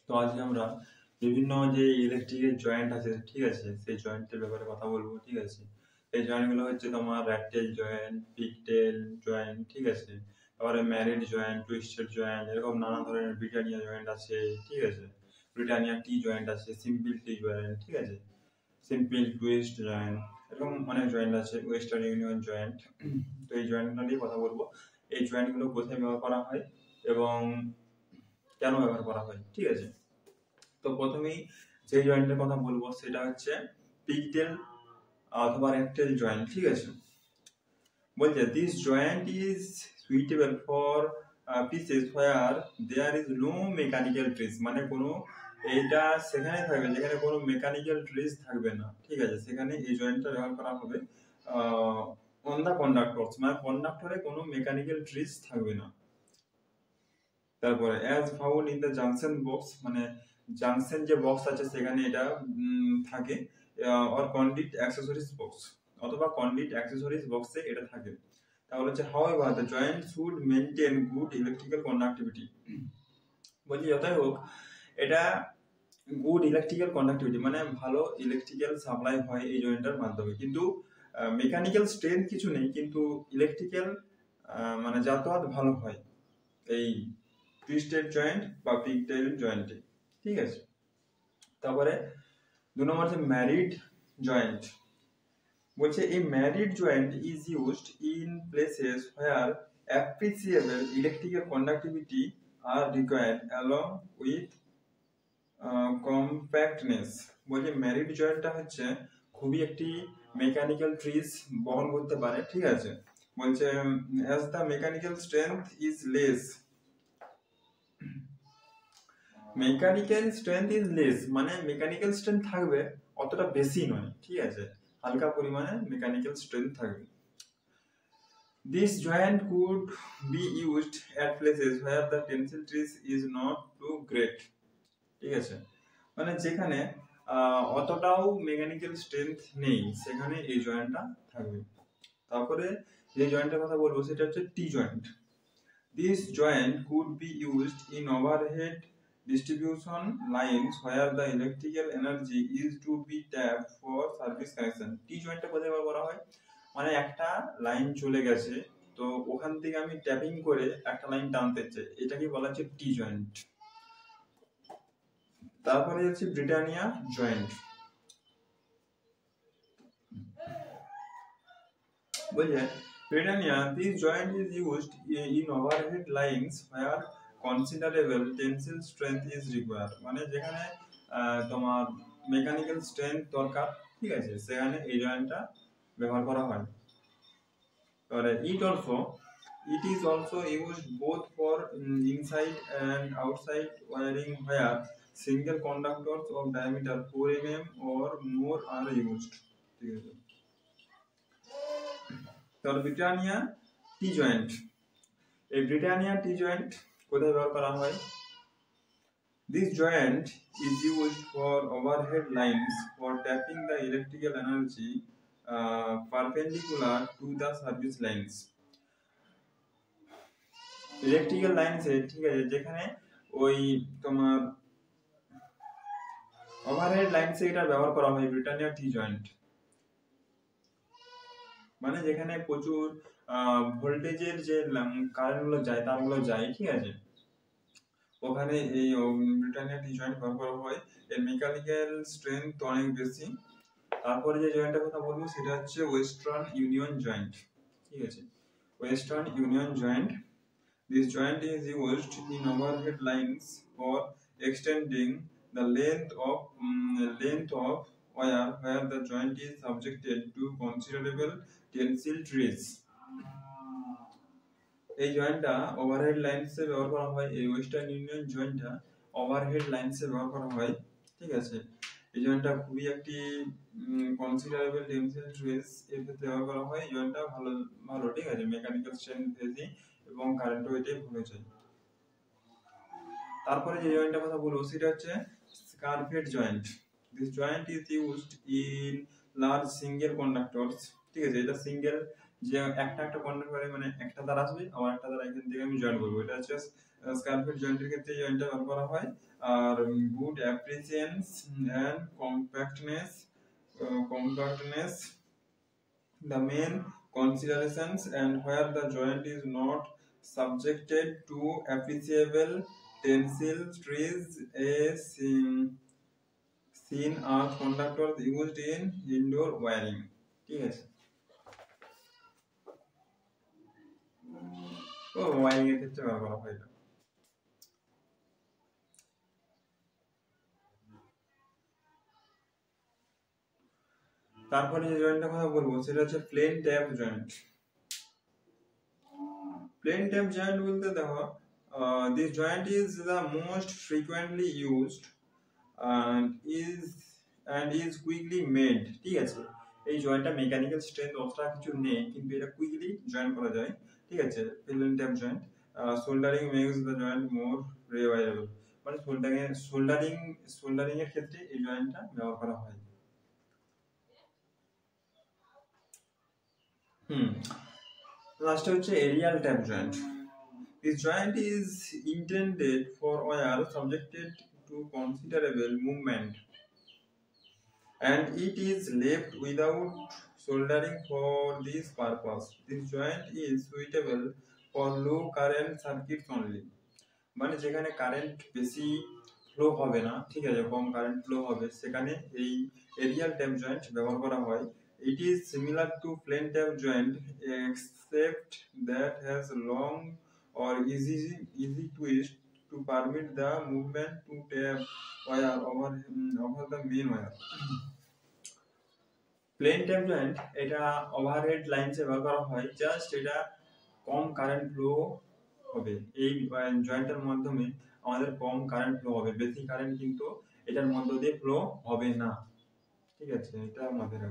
তো আজকে আমরা বিভিন্ন যে ইলেকট্রিকের জয়েন্ট আছে, ঠিক আছে, সেই জয়েন্টের ব্যাপারে কথা বলবো। ঠিক আছে, এই জয়েন্টগুলো হচ্ছে তোমার র্যাটেল জয়েন্ট, পিগটেল জয়েন্ট, ঠিক আছে, তারপরে ম্যারিড জয়েন্ট, টুইস্টেড জয়েন্ট, এরকম নানা ধরনের ব্রিটানিয়া জয়েন্ট আছে, ঠিক আছে, ব্রিটানিয়া টি জয়েন্ট আছে, সিম্পল টি জয়েন্ট, ঠিক আছে, সিম্পল টুইস্ট জয়েন্ট, এরকম অনেক জয়েন্ট আছে, ওয়েস্টার্ন ইউনিয়ন জয়েন্ট। তো এই জয়েন্টগুলো নিয়ে কথা বলবো। এই জয়েন্টগুলো কোথায় ব্যবহার করা হয় এবং কেন ব্যবহার করা হয়, ঠিক আছে। তো প্রথমেই যে জয়েন্টের কথা বলবো সেটা হচ্ছে পিগটেল অথবা রেক্টেল জয়েন্ট, ঠিক আছে। বলছে this joint is suitable for pieces where there is no mechanical stress, মানে কোনো এইটা সেখানে থাকবে যেখানে কোনো মেকানিক্যাল ট্রিস থাকবে না, ঠিক আছে, সেখানে এই জয়েন্টটা ব্যবহার করা হবে অন দ্য কন্ডাক্টরস, মানে কন্ডাক্টরে কোনো মেকানিক্যাল ট্রিস থাকবে না। তারপরে as found in the junction box, মানে জাংশন যে বক্স আছে সেখানে এটা থাকে, অর কন্ডিট অ্যাক্সেসরিজ বক্স, অথবা কন্ডিট অ্যাক্সেসরিজ বক্সে এটা থাকে। তাহলে হচ্ছে however the joint should maintain good electrical conductivity, বলছি যতই হোক এটা গুড ইলেকট্রিক্যাল কন্ডাক্টিভিটি মানে ভালো ইলেকট্রিক্যাল সাপ্লাই হয় এই জয়েন্টের মাধ্যমে, কিন্তু মেকানিক্যাল স্ট্রেংথ কিছু নেই, কিন্তু ইলেকট্রিক্যাল মানে যাতায়াত ভালো হয় এই টুইস্টেড জয়েন্ট বা পিগটেল জয়েন্টে, ঠিক আছে। তারপরে 2 নম্বর হচ্ছে ম্যারিড জয়েন্ট। বলছে এই married joint is used in places where appreciable electrical conductivity R required along with compactness. বলছে ম্যারিড জয়েন্টটা হচ্ছে খুবই একটি মেকানিক্যাল ট্রিস বহন করতে পারে, ঠিক আছে। বলছে as the mechanical strength is less, mechanical strength is less মানে মেকানিক্যাল স্ট্রেংথ থাকবে অতটা বেশি নয়, ঠিক আছে, হালকা পরিমাণে মেকানিক্যাল স্ট্রেংথ থাকবে। This joint could be used at places where the tensile stress is not too great, ঠিক আছে, মানে যেখানে অতটাও মেকানিক্যাল স্ট্রেংথ নেই সেখানে এই জয়েন্টটা থাকবে। তারপরে যে জয়েন্টের কথা বলবো সেটা হচ্ছে T joint. This joint could be used in overhead distribution lines where the electrical energy is to be tapped for service connection. টি জয়েন্টটা কোথায় ব্যবহার করা হয়, মানে একটা লাইন চলে গেছে তো ওখান থেকে আমি ট্যাপিং করে একটা লাইন টানতে চাই, এটাকে বলা হচ্ছে টি জয়েন্ট। তারপরে হচ্ছে ব্রিটানিয়া জয়েন্ট। বলছে Britannia this joint is used in overhead lines where considerable tensile strength is required, মানে যেখানে তোমার মেকানিক্যাল স্ট্রেংথ দরকার, ঠিক আছে, সেখানে এই জয়েন্টটা ব্যবহার করা হয়। তাহলে it is also used both for inside and outside wiring where single conductors of diameter 4 mm or more are used, ঠিক আছে। তাহলে ব্রিটানিয়া টি জয়েন্ট, এই ব্রিটানিয়া টি জয়েন্ট কোথায় ব্যবহার করা হয়? This joint is used for overhead lines for tapping the electrical energy perpendicular to the service lines. Electrical লাইনসে, ঠিক আছে, যেখানে ওই তোমার ওভারহেড লাইনসে এটা ব্যবহার করা হয় ব্রিটানিয়া টি জয়েন্ট, মানে যেখানে প্রচুর ভোল্টেজের যে কারেন্টগুলো যায় তারগুলো যায়, ঠিক আছে, ওখানে এই ব্রিটানিয়া টি জয়েন্ট ব্যবহার করা হয়। এর মেকানিক্যাল স্ট্রেংথ অনেক বেশি। তারপরে যে জয়েন্টের কথা বলবো সেটা হচ্ছে ওয়েস্টার্ন ইউনিয়ন জয়েন্ট, ঠিক আছে, Western Union joint. This joint is used in overhead lines for extending the length of wire where the joint is subjected to considerable tensile stress. এই জয়েন্টটা ওভারহেড লাইনসে ব্যবহার করা হয়, এই ওয়েস্টার্ন ইউনিয়ন জয়েন্টটা ওভারহেড লাইনসে ব্যবহার করা হয়, ঠিক আছে। এই জয়েন্টটা খুবই একটি কনসিডারেবল টেনসাইল স্ট্রেস এর ক্ষেত্রে ব্যবহার করা হয়। এই জয়েন্টটা ভালো, ঠিক আছে, মেকানিক্যাল স্ট্রেংথ বেশি এবং কারেন্টও এটাই ভালো যায়। তারপরে যে জয়েন্টটার কথা বলবো সেটা হচ্ছে scarfed joint. This joint is used in large single conductors, ঠিক আছে, এটা সিঙ্গেল যে একটা কন্ট্যাক্ট করে মানে একটা তার আসবে আবার একটা তার এখান থেকে আমি জয়েন করবো, এটা হচ্ছে স্কারফিট জয়েন্টের ক্ষেত্রে এই জয়েন্টটা ব্যবহার করা হয়। আর good appearance and compactness the main considerations, and where the joint is not subjected to appreciable tensile stress, a seen earth conductors used in indoor wiring, ঠিক আছে। তো ওয়ারিং এর ক্ষেত্রে ব্যবহার করা হয় এটা। তারপরে যে জয়েন্টটার কথা বলবো সেটা হচ্ছে plain tap joint. Plain tap joint বলতে দেখো, this joint is the most frequently used and is quickly made, ঠিক আছে। এই জয়েন্টটা মেকানিক্যাল স্ট্রেংথ অতটা কিছু নেই কিন্তু এটা কুইকলি জয়েন করা যায়, ঠিক আছে। Plain tap joint soldering makes the joint more reliable, মানে সোল্ডারিং এর ক্ষেত্রে এই জয়েন্টটা ব্যবহার করা হয়। লাস্টে হচ্ছে aerial tap joint. This joint is intended for wire subjected to considerable movement, and it is left without soldering for this purpose. This joint is suitable for low current circuits only, মানে যেখানে current বেশি flow হবে না, ঠিক আছে, কম current flow হবে সেখানে এই এরিয়াল ট্যাপ জয়েন্ট ব্যবহার করা হয়। It is similar to plain tap joint except that has long or easy twist to permit the movement to tap wire over the main wire. Plain tap joint এটা overhead লাইনসে ব্যবহার করা হয়, just এটা কম current flow হবে, এই জয়েন্টের মাধ্যমে আমাদের কম কারেন্ট ফ্লো হবে, বেশি কারেন্ট কিন্তু এটার মধ্য দিয়ে ফ্লো হবে না, ঠিক আছে, এটা আমাদের